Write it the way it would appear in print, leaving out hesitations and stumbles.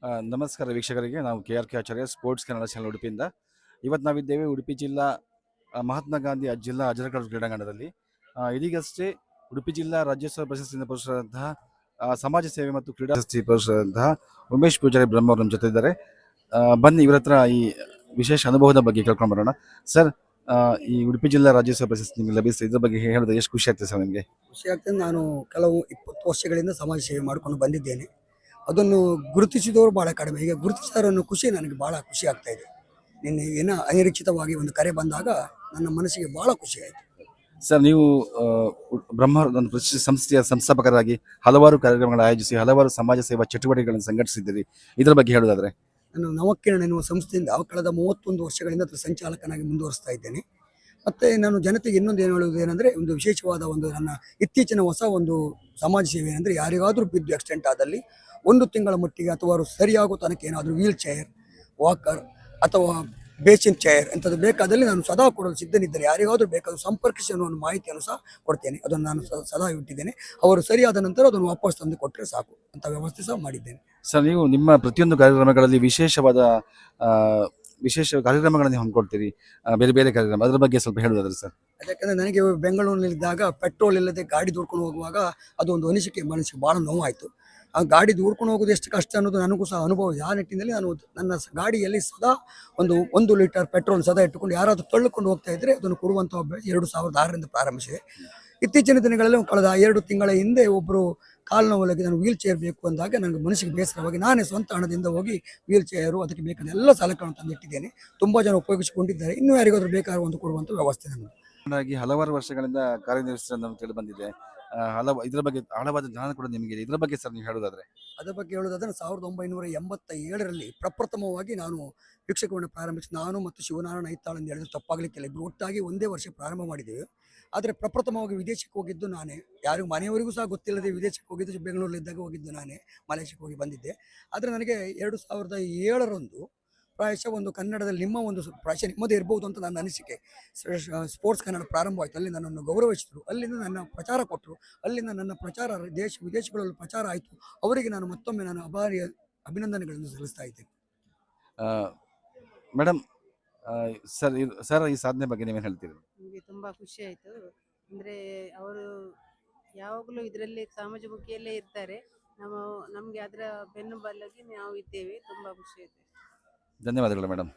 ನಮಸ್ಕಾರ ವೀಕ್ಷಕರಿಗೆ. ನಾವು KRK ಆಚಾರ್ಯ ಸ್ಪೋರ್ಟ್ಸ್ ಕನ್ನಡ ಚಾನಲ್ ಉಡುಪಿಯಿಂದ. ಇವತ್ತು ನಾವಿದ್ದೇವೆ ಉಡುಪಿ ಜಿಲ್ಲಾ ಮಹಾತ್ಮ ಗಾಂಧಿ ಜಿಲ್ಲಾ ಅಜರಕಾಡು ಕ್ರೀಡಾಂಗಣದಲ್ಲಿ. ಇದೀಗಷ್ಟೇ ಉಡುಪಿ ಜಿಲ್ಲಾ ರಾಜ್ಯೋತ್ಸವ ಪ್ರಶಸ್ತಿಯಿಂದ ಪುರಸ್ಕೃತರಾದಂತಹ ಸಮಾಜ ಸೇವೆ ಮತ್ತು ಕ್ರೀಡಾ ಪ್ರಶಸ್ತಿ ಪುರಸ್ಕೃತರಾದಂತಹ ಉಮೇಶ್ ಪೂಜಾರಿ ಬ್ರಹ್ಮ ಅವರು ನಮ್ಮ ಜೊತೆ ಇದ್ದಾರೆ. ಬನ್ನಿ ಇವರ ಹತ್ರ ಈ ವಿಶೇಷ ಅನುಭವದ ಬಗ್ಗೆ ಕೇಳ್ಕೊಂಡು ಬರೋಣ. ಸರ್, ಈ ಉಡುಪಿ ಜಿಲ್ಲಾ ರಾಜ್ಯೋತ್ಸವ ಪ್ರಶಸ್ತಿ ನಿಮಗೆ ಲಭಿಸಿದೆ, ಇದ್ರ ಬಗ್ಗೆ ಹೇಳಿದ್ರೆ ಎಷ್ಟು ಖುಷಿ ಆಗ್ತದೆ ಸರ್ ನಿಮಗೆ? ಖುಷಿ ಆಗ್ತದೆ. ನಾನು ಕೆಲವು 20 ವರ್ಷಗಳಿಂದ ಸಮಾಜ ಸೇವೆ ಮಾಡಿಕೊಂಡು ಬಂದಿದ್ದೇನೆ. ಅದನ್ನು ಗುರುತಿಸಿದವರು ಭಾಳ ಕಡಿಮೆ. ಈಗ ಗುರುತಿಸಿದವರನ್ನು ಖುಷಿ ನನಗೆ ಭಾಳ ಖುಷಿ ಆಗ್ತಾ ಇದೆ. ನಿನ್ನೆ ಏನೋ ಅನಿರೀಕ್ಷಿತವಾಗಿ ಒಂದು ಕರೆ ಬಂದಾಗ ನನ್ನ ಮನಸ್ಸಿಗೆ ಭಾಳ ಖುಷಿ ಆಯಿತು. ಸರ್, ನೀವು ಬ್ರಹ್ಮ ಒಂದು ಪ್ರತಿಷ್ಠಿತ ಸಂಸ್ಥೆಯ ಸಂಸ್ಥಾಪಕರಾಗಿ ಹಲವಾರು ಕಾರ್ಯಕ್ರಮಗಳನ್ನು ಆಯೋಜಿಸಿ ಹಲವಾರು ಸಮಾಜ ಸೇವಾ ಚಟುವಟಿಕೆಗಳನ್ನು ಸಂಘಟಿಸಿದ್ದೀರಿ. ಇದರ ಬಗ್ಗೆ ಹೇಳೋದಾದ್ರೆ? ನಾನು ನವಕಿರಣ ಎನ್ನುವ ಸಂಸ್ಥೆಯಿಂದ ಕಳೆದ 31 ವರ್ಷಗಳಿಂದ ಅದರ ಸಂಚಾಲಕನಾಗಿ ಮುಂದುವರಿಸ್ತಾ ಇದ್ದೇನೆ. ಮತ್ತು ನಾನು ಜನತೆಗೆ ಇನ್ನೊಂದು ಏನು ಹೇಳುವುದು ಏನಂದರೆ, ಒಂದು ವಿಶೇಷವಾದ ಒಂದು ನನ್ನ ಇತ್ತೀಚಿನ ಹೊಸ ಒಂದು ಸಮಾಜ ಸೇವೆ ಏನಂದರೆ, ಯಾರಿಗಾದರೂ ಬಿದ್ದು ಆಕ್ಸಿಡೆಂಟ್ ಆದಲ್ಲಿ 1 ತಿಂಗಳ ಮಟ್ಟಿಗೆ ಅಥವಾ ಅವರು ಸರಿಯಾಗೋ ತನಕ ಏನಾದರೂ ವೀಲ್ ಚೇರ್, ವಾಕರ್ ಅಥವಾ ಬೇಸಿನ್ ಚೇರ್ ಎಂಥದ್ದು ಬೇಕಾದಲ್ಲಿ ನಾನು ಸದಾ ಕೊಡಲು ಸಿದ್ಧನಿದ್ದೇನೆ. ಯಾರಿಗಾದರೂ ಬೇಕಾದರೂ ಸಂಪರ್ಕಿಸಿ ಅನ್ನೋ ಒಂದು ಮಾಹಿತಿಯನ್ನು ಸಹ ಕೊಡ್ತೇನೆ. ಅದನ್ನು ನಾನು ಸದಾ ಇಟ್ಟಿದ್ದೇನೆ. ಅವರು ಸರಿಯಾದ ನಂತರ ಅದನ್ನು ವಾಪಸ್ ತಂದು ಕೊಟ್ಟರೆ ಸಾಕು ಅಂತ ವ್ಯವಸ್ಥೆ ಸಹ ಮಾಡಿದ್ದೇನೆ. ಸರ್, ನೀವು ನಿಮ್ಮ ಪ್ರತಿಯೊಂದು ಕಾರ್ಯಕ್ರಮಗಳಲ್ಲಿ ವಿಶೇಷ ಕಾರ್ಯಕ್ರಮಗಳನ್ನು ಹಮ್ಮಿಕೊಳ್ತೀರಿ, ಬೇರೆ ಬೇರೆ ಕಾರ್ಯಕ್ರಮ, ಅದರ ಬಗ್ಗೆ ಸ್ವಲ್ಪ ಹೇಳೋದಾದ್ರೆ ಸರ್? ಯಾಕಂದರೆ ನನಗೆ ಬೆಂಗಳೂರಿನಲ್ಲಿದ್ದಾಗ ಪೆಟ್ರೋಲ್ ಇಲ್ಲದೆ ಗಾಡಿ ದೂಡ್ಕೊಂಡು ಹೋಗುವಾಗ ಅದು ಒಂದು ಅನಿಸಿಕೆ, ಮನಸ್ಸಿಗೆ ಭಾಳ ನೋವಾಯಿತು. ಆ ಗಾಡಿ ದೂಡ್ಕೊಂಡು ಹೋಗೋದು ಎಷ್ಟು ಕಷ್ಟ ಅನ್ನೋದು ನನಗೂ ಸಹ ಅನುಭವ. ಆ ನಿಟ್ಟಿನಲ್ಲಿ ನಾನು ನನ್ನ ಗಾಡಿಯಲ್ಲಿ ಸದಾ 1 ಲೀಟರ್ ಪೆಟ್ರೋಲ್ ಸದಾ ಇಟ್ಟುಕೊಂಡು ಯಾರಾದರೂ ತಳ್ಳಿಕೊಂಡು ಹೋಗ್ತಾ ಇದ್ದರೆ ಅದನ್ನು ಕೊಡುವಂಥ 2006ರಿಂದ ಪ್ರಾರಂಭಿಸಿದೆ. ಇತ್ತೀಚಿನ ದಿನಗಳಲ್ಲಿ ಕಳೆದ 2 ತಿಂಗಳ ಹಿಂದೆ ಒಬ್ಬರು ಕಾಲು ನೋವಿಗೆ ನಾನು ವೀಲ್ ಚೇರ್ ಬೇಕು ಅಂದಾಗ ನನಗೆ ಮನಸ್ಸಿಗೆ ಬೇಸರವಾಗಿ ನಾನೇ ಸ್ವಂತ ಹಣದಿಂದ ಹೋಗಿ ವೀಲ್ ಚೇರು ಅದಕ್ಕೆ ಬೇಕಾದ ಎಲ್ಲ ಸಲಕರಣೆ ತಂದಿಟ್ಟಿದ್ದೇನೆ. ತುಂಬ ಜನ ಉಪಯೋಗಿಸಿಕೊಂಡಿದ್ದಾರೆ. ಇನ್ನೂ ಯಾರಿಗಾದ್ರೂ ಬೇಕಾದ್ರೂ ಒಂದು ಕೊಡುವಂಥ ವ್ಯವಸ್ಥೆ ನಮ್ಮದು. ಹಲವಾರು ವರ್ಷಗಳಿಂದ ಕಾರ್ಯನಿರ್ವಹಿಸಿದ ತಿಳಿದು ಬಂದಿದೆ. ಇದರ ಬಗ್ಗೆ ಆಳವಾದ ಜ್ಞಾನ ಕೂಡ ನಿಮಗೆ. ಇದರ ಬಗ್ಗೆ ಸರ್ ನೀವು ಹೇಳೋದಾದ್ರೆ? ಅದರ ಬಗ್ಗೆ ಹೇಳೋದಾದ್ರೆ 1987ರಲ್ಲಿ ಪ್ರಪ್ರಥಮವಾಗಿ ನಾನು ವೀಕ್ಷಕವನ್ನು ಪ್ರಾರಂಭಿಸಿ, ನಾನು ಮತ್ತು ಶಿವನಾರಾಯಣ ಐತಾಳ್ ಎಂದು ಹೇಳಿದ್ರೆ ತಪ್ಪಾಗಲಿಕ್ಕಿಲ್ಲ, ಇಬ್ಬರು ಒಟ್ಟಾಗಿ ಒಂದೇ ವರ್ಷ ಪ್ರಾರಂಭ ಮಾಡಿದ್ದೇವೆ. ಆದರೆ ಪ್ರಪ್ರಥಮವಾಗಿ ವಿದೇಶಕ್ಕೆ ಹೋಗಿದ್ದು ನಾನೇ. ಯಾರಿಗೂ ಮನೆಯವರಿಗೂ ಸಹ ಗೊತ್ತಿಲ್ಲದೆ ವಿದೇಶಕ್ಕೆ ಹೋಗಿದ್ದು, ಬೆಂಗಳೂರಲ್ಲಿದ್ದಾಗ ಹೋಗಿದ್ದು ನಾನೇ. ಮಲೇಷ್ಯಾಕ್ಕೆ ಹೋಗಿ ಬಂದಿದ್ದೆ. ಆದರೆ ನನಗೆ 2007ರಂದು ಪ್ರಾಯಶಃ ಒಂದು ಕನ್ನಡದಲ್ಲಿ ನಿಮ್ಮ ಒಂದು ಪ್ರಾಯಶಃ ನಿಮ್ಮದೇ ಇರ್ಬೋದು ಅಂತ ನನ್ನ ಅನಿಸಿಕೆ. ಸ್ಪೋರ್ಟ್ಸ್ ಕನ್ನಡ ಪ್ರಾರಂಭವಾಯಿತು. ಅಲ್ಲಿ ನನ್ನನ್ನು ಗೌರವಿಸಿದರು. ಅಲ್ಲಿಂದ ನನ್ನ ಪ್ರಚಾರ ಕೊಟ್ಟರು. ಅಲ್ಲಿಂದ ನನ್ನ ಪ್ರಚಾರ ದೇಶ ವಿದೇಶಗಳಲ್ಲಿ ಪ್ರಚಾರ ಆಯಿತು. ಅವರಿಗೆ ನಾನು ಮತ್ತೊಮ್ಮೆ ನಾನು ಅಭಿನಂದನೆಗಳನ್ನು ಸಲ್ಲಿಸ್ತಾ ಇದ್ದೇನೆ. ಮೇಡಮ್, ಸರ್ ಈ ಸಾಧನೆ ಬಗ್ಗೆ ನೀವೇನು ಹೇಳ್ತೀರಿ? ನಮಗೆ ತುಂಬ ಖುಷಿ ಆಯಿತು. ಅಂದರೆ ಅವರು ಯಾವಾಗಲೂ ಇದರಲ್ಲಿ ಸಮಾಜಮುಖಿಯಲ್ಲೇ ಇರ್ತಾರೆ. ನಮಗೆ ಅದರ ಬೆನ್ನುಬಲಗಿ ನಾವು ಇದ್ದೇವೆ. ತುಂಬ ಖುಷಿ ಆಯಿತು. ಧನ್ಯವಾದಗಳು ಮೇಡಮ್.